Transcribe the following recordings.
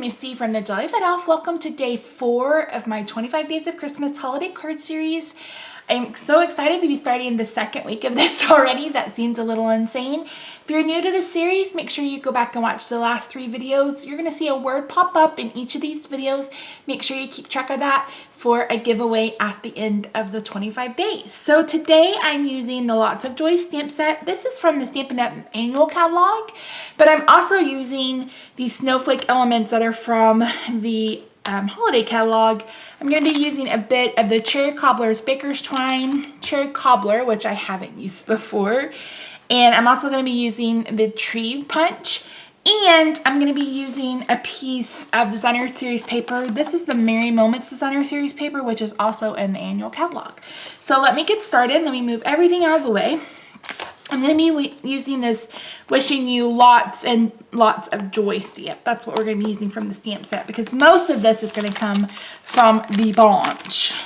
Misty from the TJFE. Welcome to day 4 of my 25 Days of Christmas holiday card series. I'm so excited to be starting the second week of this already. That seems a little insane. If you're new to the series, make sure you go back and watch the last 3 videos. You're going to see a word pop up in each of these videos. Make sure you keep track of that for a giveaway at the end of the 25 days. So today I'm using the Lots of Joy stamp set. This is from the Stampin' Up! Annual catalog, but I'm also using these snowflake elements that are from the holiday catalog. I'm going to be using a bit of the Cherry Cobbler's Baker's Twine Cherry Cobbler, which I haven't used before. And I'm also going to be using the Tree Punch. And I'm going to be using a piece of Designer Series paper. This is the Merry Moments Designer Series paper, which is also in the annual catalog. So let me get started. Let me move everything out of the way. I'm going to be using this Wishing You Lots and Lots of Joy stamp. That's what we're going to be using from the stamp set, because most of this is going to come from the bunch.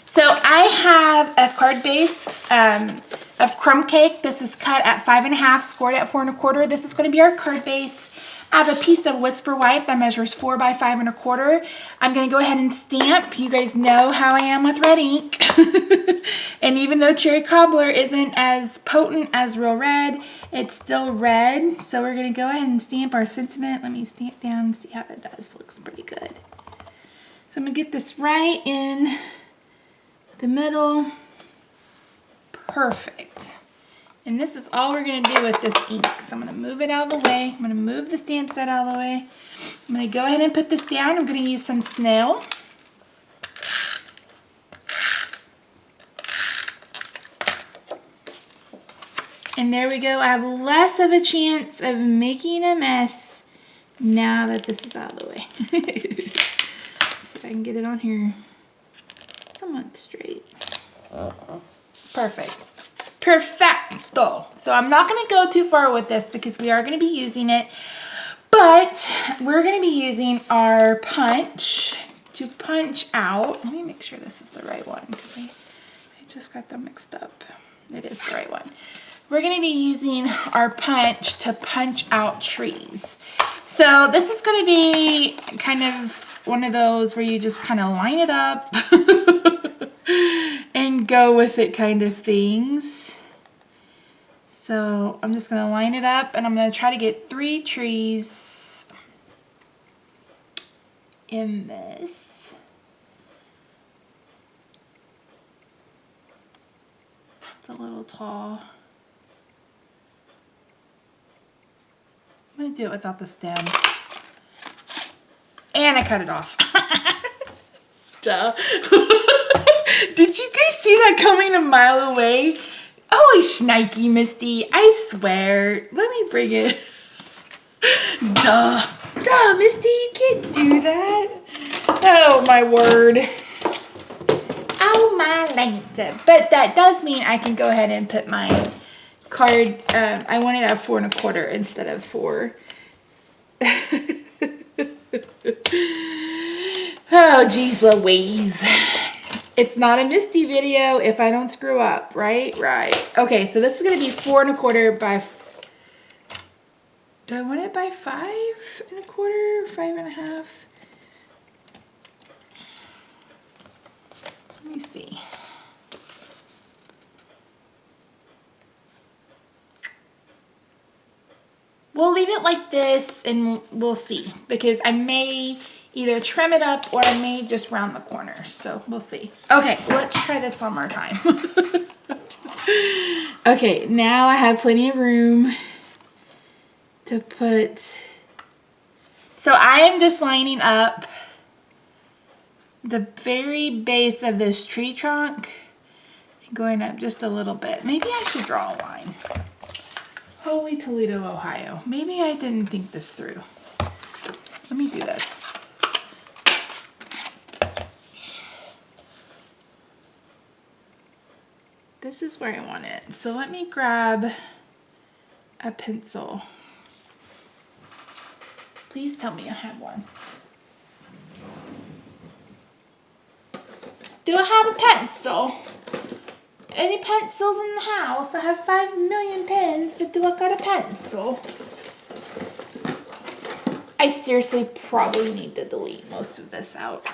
So I have a card base of crumb cake. This is cut at 5 1/2, scored at 4 1/4. This is going to be our card base. I have a piece of Whisper White that measures 4 by 5 1/4. I'm going to go ahead and stamp. You guys know how I am with red ink. And even though Cherry Cobbler isn't as potent as Real Red, it's still red. So we're going to go ahead and stamp our sentiment. Let me stamp down and see how that does. Looks pretty good. So I'm going to get this right in the middle. Perfect. And this is all we're going to do with this ink. So I'm going to move it out of the way. I'm going to move the stamp set out of the way. I'm going to go ahead and put this down. I'm going to use some snail. And there we go. I have less of a chance of making a mess now that this is out of the way. See if I can get it on here somewhat straight. Perfect. Perfecto. So I'm not going to go too far with this because we are going to be using it, but we're going to be using our punch to punch out. Let me make sure this is the right one because I just got them mixed up. It is the right one. We're going to be using our punch to punch out trees. So this is going to be kind of one of those where you just kind of line it up and go with it kind of things. So I'm just going to line it up and I'm going to try to get 3 trees in this. It's a little tall. I'm going to do it without the stem. And I cut it off. Duh. Did you guys see that coming a mile away? Holy shnikey, Misty. I swear. Let me bring it. Duh. Duh, Misty. You can't do that. Oh, my word. Oh, my Lanta. But that does mean I can go ahead and put my card. I want it at 4 1/4 instead of 4. Oh, geez Louise. It's not a Misty video if I don't screw up, right? Right. Okay, so this is going to be 4 1/4 by... Do I want it by 5 1/4? 5 1/2? Let me see. We'll leave it like this and we'll see, because I may either trim it up or I may just round the corners. So we'll see. Okay, let's try this one more time. Okay, now I have plenty of room to put. So I am just lining up the very base of this tree trunk and going up just a little bit. Maybe I should draw a line. Holy Toledo, Ohio. Maybe I didn't think this through. Let me do this. This is where I want it. So let me grab a pencil. Please tell me I have one. Do I have a pencil? Any pencils in the house? I have 5 million pens, but do I got a pencil? I seriously probably need to delete most of this out.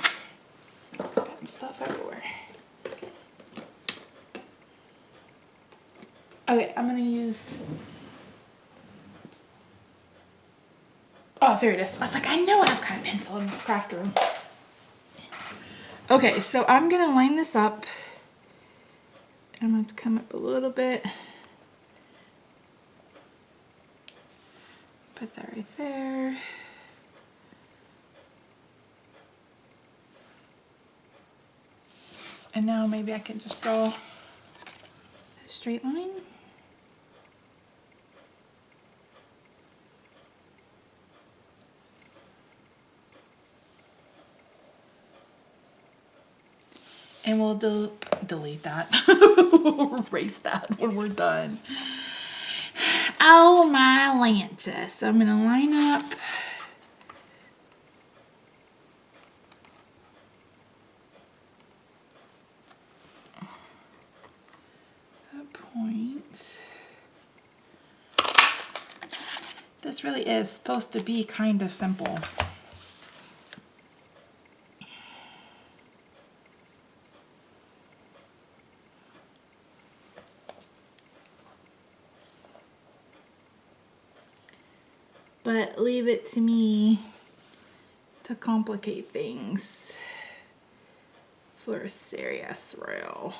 Got stuff everywhere. Okay, I'm gonna use... Oh, there it is. I was like, I know I've got a pencil in this craft room. Okay, so I'm gonna line this up. I'm going to come up a little bit. Put that right there. And now maybe I can just draw a straight line. And we'll delete that. Erase that when we're done. Oh my Lances. So I'm going to line up. That point. This really is supposed to be kind of simple. But leave it to me to complicate things for a serious real.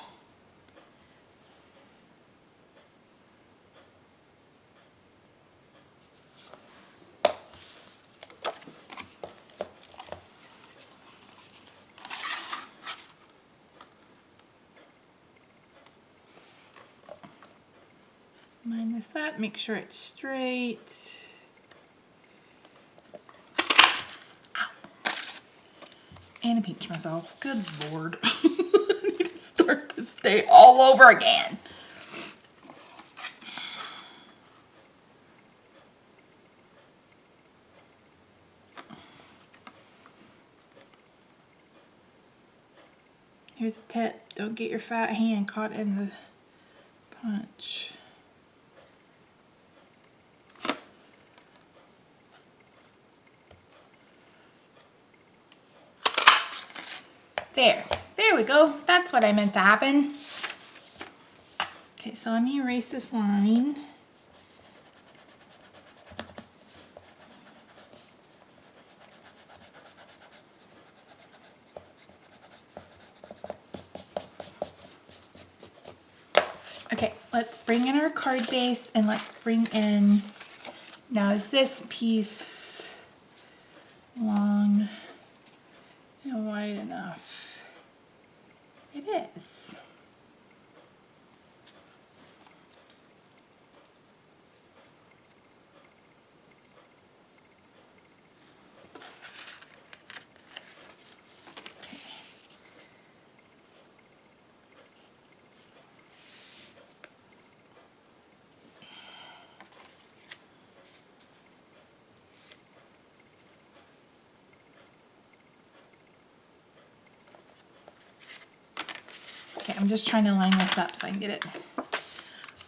Line this up, make sure it's straight. And I pinch myself. Good Lord. I need to start this day all over again. Here's a tip. Don't get your fat hand caught in the punch. There we go. That's what I meant to happen. Okay, so let me erase this line. Okay, let's bring in our card base and let's bring in, now is this piece long and wide enough? It is. Okay, I'm just trying to line this up so I can get it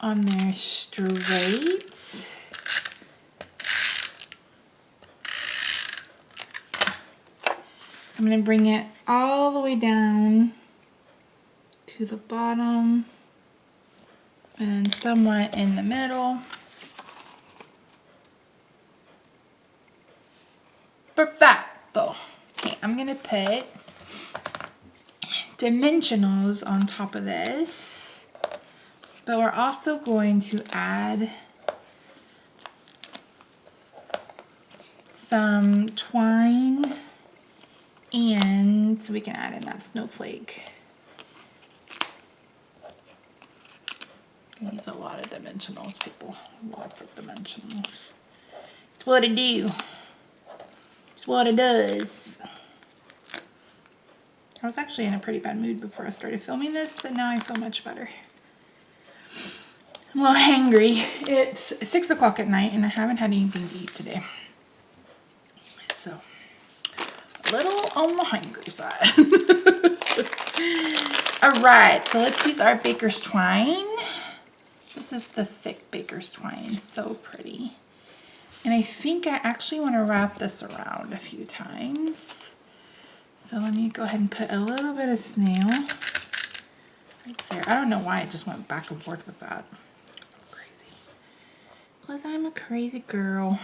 on there straight. I'm going to bring it all the way down to the bottom and then somewhat in the middle. Perfecto. Okay, I'm going to put dimensionals on top of this, but we're also going to add some twine, and so we can add in that snowflake. Use a lot of dimensionals, people. Lots of dimensionals. It's what it do. It's what it does. I was actually in a pretty bad mood before I started filming this, but now I feel much better. I'm a little hangry. It's 6 o'clock at night and I haven't had anything to eat today. So, a little on the hungry side. Alright, so let's use our baker's twine. This is the thick baker's twine, so pretty. And I think I actually want to wrap this around a few times. So let me go ahead and put a little bit of snail right there. I don't know why I just went back and forth with that. Because I'm crazy. Because I'm a crazy girl.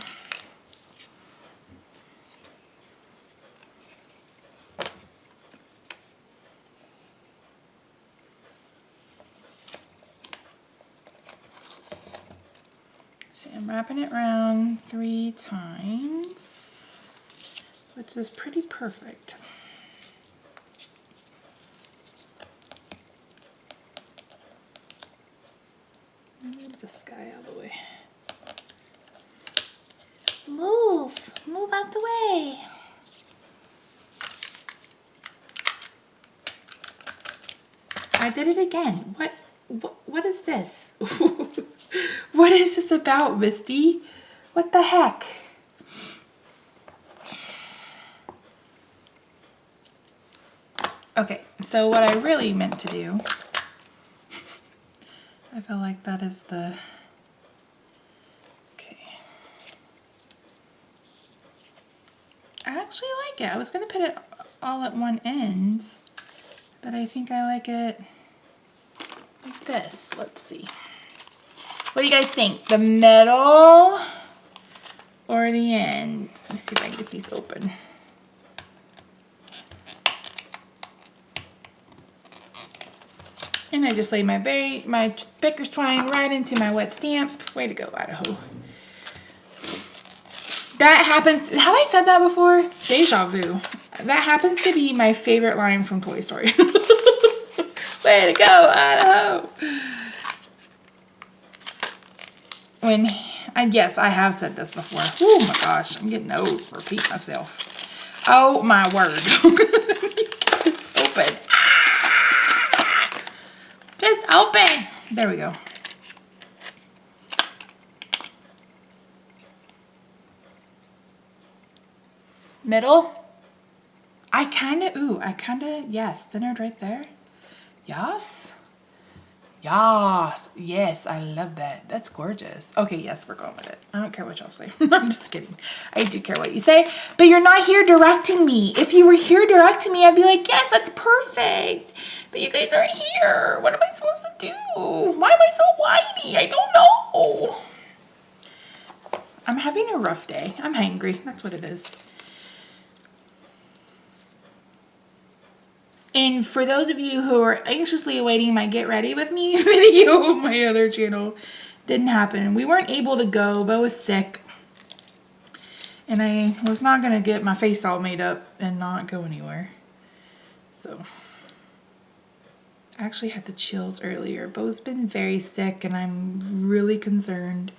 So I'm wrapping it around 3 times, which is pretty perfect. Move this guy out of the way. Move out the way. I did it again. What is this? What is this about, Misty? What the heck? Okay, so what I really meant to do, I feel like that is the, okay. I actually like it. I was gonna put it all at one end, but I think I like it like this. Let's see. What do you guys think? The middle or the end? Let me see if I can get these open. And I just laid my baker's twine right into my wet stamp. Way to go, Idaho. That happens, have I said that before? Deja vu. That happens to be my favorite line from Toy Story. Way to go, Idaho. Yes, I have said this before. Oh my gosh, I'm getting old. Repeat myself. Oh my word. Just open. Ah! Just open. There we go. Middle. Yes, centered right there. Yes. Yes, I love that. That's gorgeous. Okay, yes, we're going with it. I don't care what y'all say. I'm just kidding. I do care what you say, but you're not here directing me. If you were here directing me, I'd be like, yes, that's perfect. But you guys aren't here. What am I supposed to do? Why am I so whiny? I don't know. I'm having a rough day. I'm hangry. That's what it is. And for those of you who are anxiously awaiting my Get Ready With Me video on my other channel, didn't happen. We weren't able to go. Bo was sick. And I was not going to get my face all made up and not go anywhere. So, I actually had the chills earlier. Bo's been very sick and I'm really concerned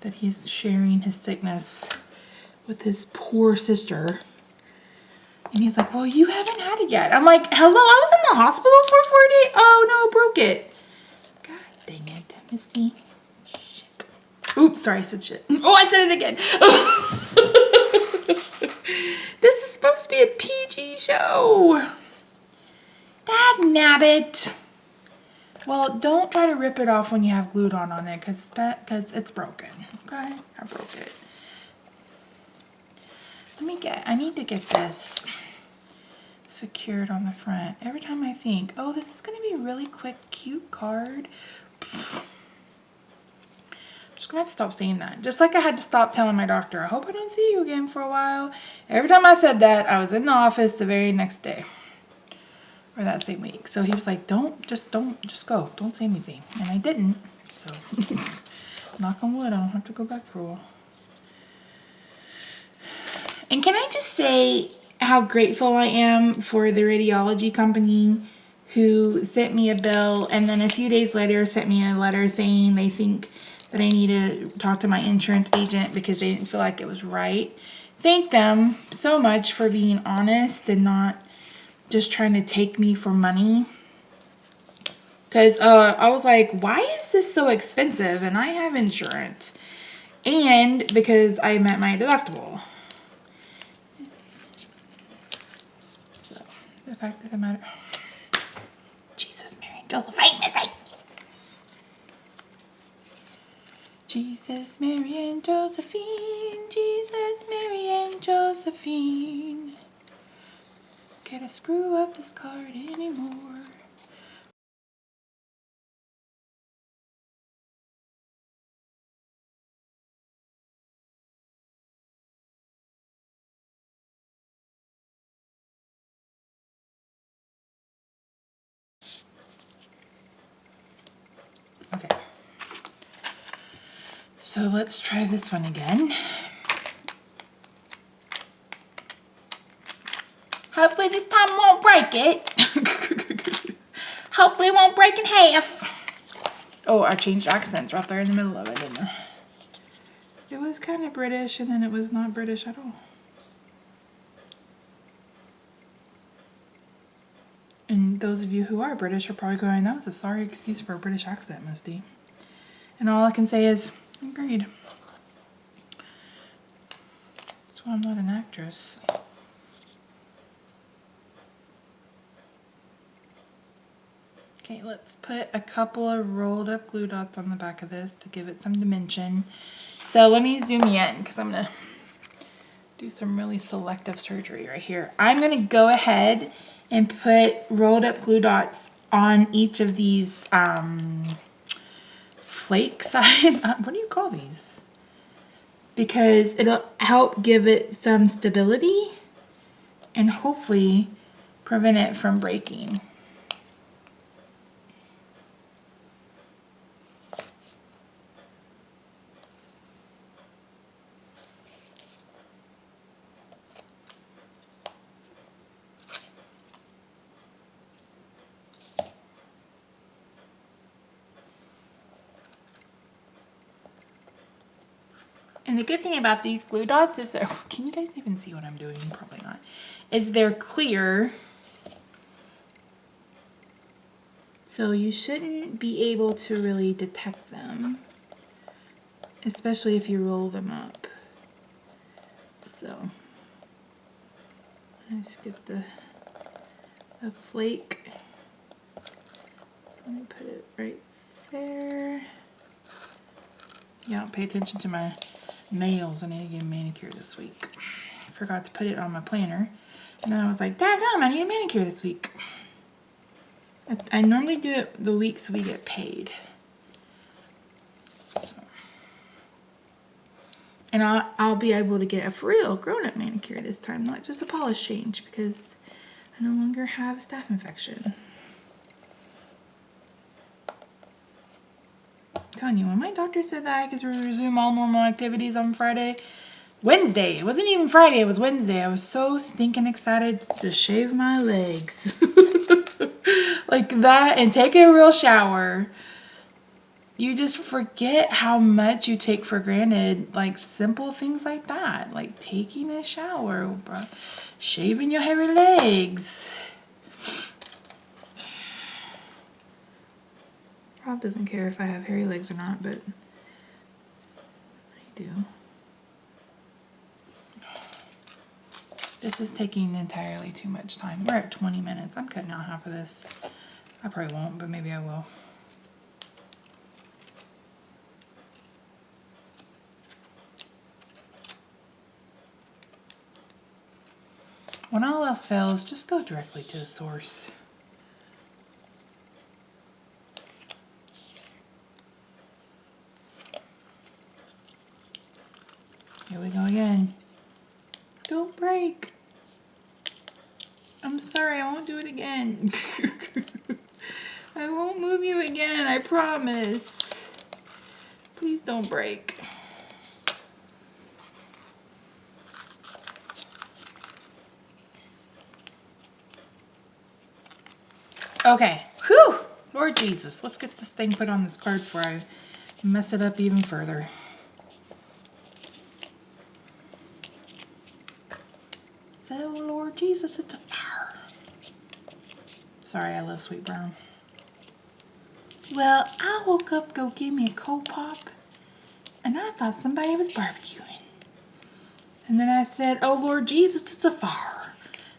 that he's sharing his sickness with his poor sister. And he's like, well, you haven't had it yet. I'm like, hello, I was in the hospital for 4 days. Oh, no, broke it. God dang it, Misty. Shit. Oops, sorry, I said shit. Oh, I said it again. This is supposed to be a PG show. Dag nabbit. Well, don't try to rip it off when you have Glued-On on it because it's broken. Okay? I broke it. I need to get this secured on the front. Every time I think, oh, this is going to be a really quick, cute card. I'm just going to have to stop saying that. Just like I had to stop telling my doctor, I hope I don't see you again for a while. Every time I said that, I was in the office the very next day. Or that same week. So he was like, just go. Don't say anything. And I didn't. So, knock on wood, I don't have to go back for a while. And can I just say how grateful I am for the radiology company who sent me a bill and then a few days later sent me a letter saying they think that I need to talk to my insurance agent because they didn't feel like it was right. Thank them so much for being honest and not just trying to take me for money. Because I was like, why is this so expensive? And I have insurance. And because I met my deductible. So, the fact that the matter... Jesus, Mary, Joseph, Missy! Jesus, Mary, and Josephine. Jesus, Mary, and Josephine. Can't screw up this card anymore. Okay. So let's try this one again. Hopefully this time won't break it. Hopefully it won't break in half. Oh, I changed accents right there in the middle of it, didn't I? It was kind of British and then it was not British at all. And those of you who are British are probably going, that was a sorry excuse for a British accent, Misty. And all I can say is, agreed. That's why I'm not an actress. Okay, let's put a couple of rolled up glue dots on the back of this to give it some dimension. So let me zoom in because I'm going to do some really selective surgery right here. I'm going to go ahead and put rolled up glue dots on each of these flake side. What do you call these? Because it'll help give it some stability and hopefully prevent it from breaking. And the good thing about these glue dots is that, can you guys even see what I'm doing? Probably not. Is they're clear. So you shouldn't be able to really detect them, especially if you roll them up. So I skipped a flake. Let me put it right there. Yeah, don't pay attention to my nails. I need to get a manicure this week. Forgot to put it on my planner. And then I was like, daggum, I need a manicure this week. I normally do it the weeks we get paid. So. And I'll be able to get a for real grown-up manicure this time, not just a polish change, because I no longer have a staph infection. I'm telling you, when my doctor said that I could resume all normal activities on Wednesday. It wasn't even Friday, it was Wednesday. I was so stinking excited to shave my legs. Like that and take a real shower. You just forget how much you take for granted, like simple things like that. Like taking a shower, shaving your hairy legs. Rob doesn't care if I have hairy legs or not, but I do. This is taking entirely too much time. We're at 20 minutes. I'm cutting out half of this. I probably won't, but maybe I will. When all else fails, just go directly to the source. Here we go again. Don't break. I'm sorry, I won't do it again. I won't move you again, I promise. Please don't break. Okay, whew, Lord Jesus, let's get this thing put on this card before I mess it up even further. Said, oh Lord Jesus, it's a fire. Sorry, I love sweet brown. Well, I woke up to go give me a cold pop, and I thought somebody was barbecuing. And then I said, oh Lord Jesus, it's a fire.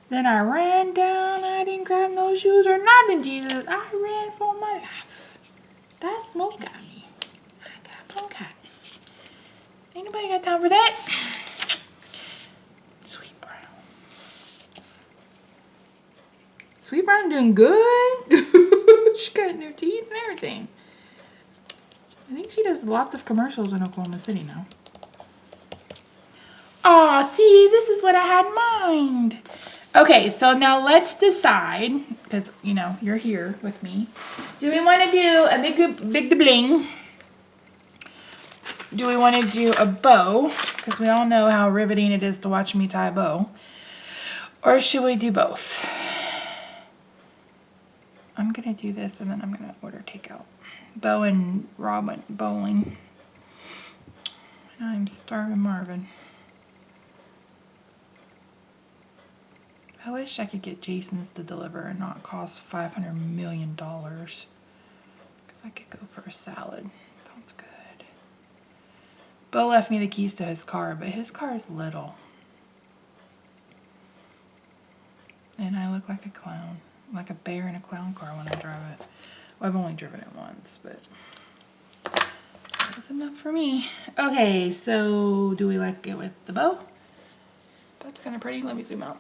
Then I ran down, I didn't grab no shoes or nothing, Jesus. I ran for my life. That smoke got me. I got bronchitis. Ain't nobody got time for that. Sweet brown. Sweet brown doing good. She got new teeth and everything. I think she does lots of commercials in Oklahoma City now. Aw, see, this is what I had in mind. Okay, so now let's decide, because, you know, you're here with me. Do we want to do a big bling? Do we want to do a bow? Because we all know how riveting it is to watch me tie a bow. Or should we do both? I'm going to do this and then I'm going to order takeout. Bo and Rob went bowling. And I'm starving Marvin. I wish I could get Jason's to deliver and not cost $500 million. Because I could go for a salad. Sounds good. Bo left me the keys to his car, but his car is little. And I look like a clown. Like a bear in a clown car when I drive it. Well, I've only driven it once, but that was enough for me. Okay, so do we like it with the bow? That's kind of pretty. Let me zoom out.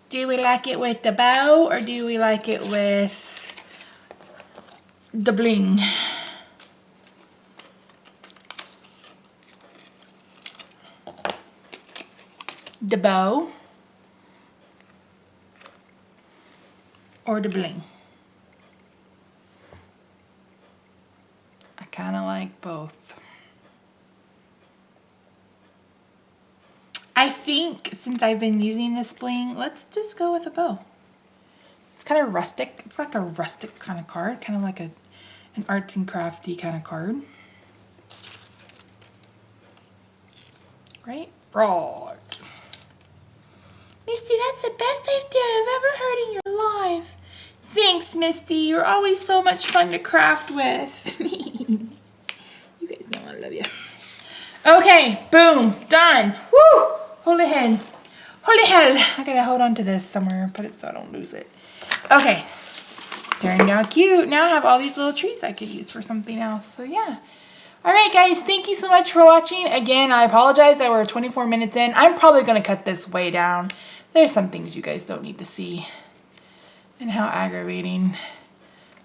Do we like it with the bow or do we like it with the bling? The bow or the bling? I kind of like both. I think since I've been using this bling, let's just go with a bow. It's kind of rustic. It's like a rustic kind of card, kind of like an arts and crafty kind of card. Right? Right. Misty, that's the best idea I've ever heard in your life. Thanks, Misty. You're always so much fun to craft with. You guys know I love you. Okay, boom, done. Woo! Holy hell. Holy hell. I gotta hold on to this somewhere, put it so I don't lose it. Okay. Turned out cute. Now I have all these little trees I could use for something else. So yeah. Alright guys, thank you so much for watching. Again, I apologize that we're 24 minutes in. I'm probably gonna cut this way down. There's some things you guys don't need to see. And how aggravating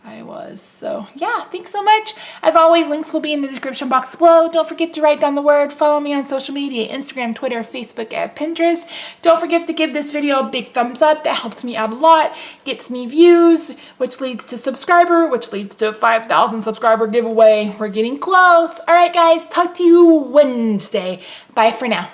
I was. So yeah, thanks so much. As always, links will be in the description box below. Don't forget to write down the word. Follow me on social media, Instagram, Twitter, Facebook, and Pinterest. Don't forget to give this video a big thumbs up. That helps me out a lot. Gets me views, which leads to subscriber, which leads to a 5,000 subscriber giveaway. We're getting close. All right, guys, talk to you Wednesday. Bye for now.